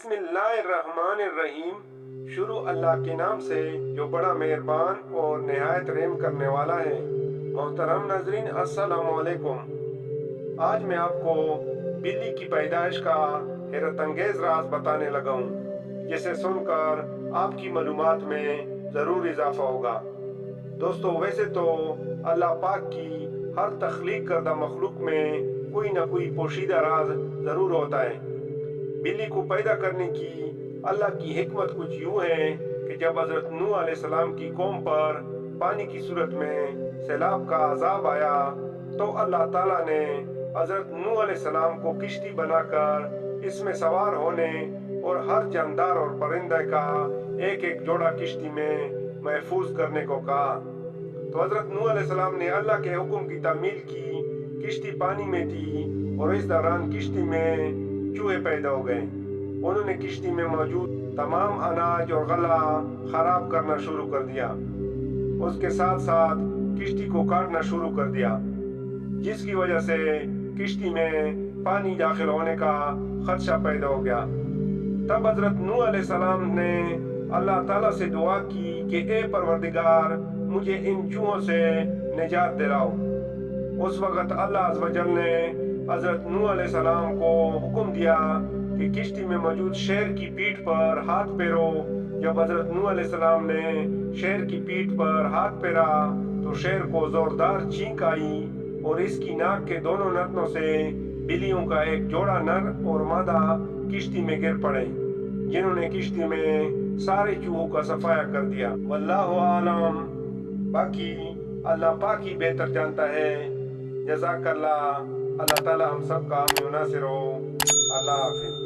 بسم اللہ الرحمن الرحیم۔ شروع اللہ کے نام سے جو بڑا مہربان اور نہایت رحم کرنے والا ہے۔ محترم ناظرین السلام علیکم۔ آج میں آپ کو بلی کی پیدائش کا حیرت انگیز راز بتانے لگا ہوں، جسے سن کر آپ کی معلومات میں ضرور اضافہ ہوگا۔ دوستو، ویسے تو اللہ پاک کی ہر تخلیق کردہ مخلوق میں کوئی نہ کوئی پوشیدہ راز ضرور ہوتا ہے۔ بلی کو پیدا کرنے کی اللہ کی حکمت کچھ یوں ہے کہ جب حضرت نوح علیہ السلام کی قوم پر پانی کی صورت میں سیلاب کا عذاب آیا تو اللہ تعالیٰ نے حضرت نوح علیہ السلام کو کشتی بنا کر اس میں سوار ہونے اور ہر جاندار اور پرندے کا ایک ایک جوڑا کشتی میں محفوظ کرنے کو کہا۔ تو حضرت نوح علیہ السلام نے اللہ کے حکم کی تعمیل کی، کشتی پانی میں تھی اور اس دوران کشتی میں چوہے پیدا ہو گئے۔ انہوں نے کشتی میں موجود تمام اناج اور غلہ خراب کرنا شروع کر دیا۔ اس کے ساتھ ساتھ کشتی کو کاٹنا شروع کر دیا، جس کی وجہ سے کشتی میں پانی داخل ہونے کا خدشہ پیدا ہو گیا۔ تب حضرت نوح علیہ السلام نے اللہ تعالیٰ سے دعا کی کہ اے پروردگار، مجھے ان چوہوں سے نجات دلاؤ۔ اس وقت اللہ عز و جل نے حضرت نوح علیہ السلام کو حکم دیا کہ کشتی میں موجود شیر کی پیٹھ پر ہاتھ پھیرو۔ جب حضرت نوح علیہ السلام نے شیر کی پیٹھ پر ہاتھ پھیرا تو شیر کو زوردار چھینک آئی اور اس کی ناک کے دونوں نتنوں سے بلیوں کا ایک جوڑا نر اور مادہ کشتی میں گر پڑے، جنہوں نے کشتی میں سارے چوہوں کا صفایا کر دیا۔ واللہ عالم، باقی اللہ پاک ہی بہتر جانتا ہے۔ جزاک اللہ۔ اللہ تعالی ہم سب کا حامی و ناصر ہو۔ اللہ حافظ۔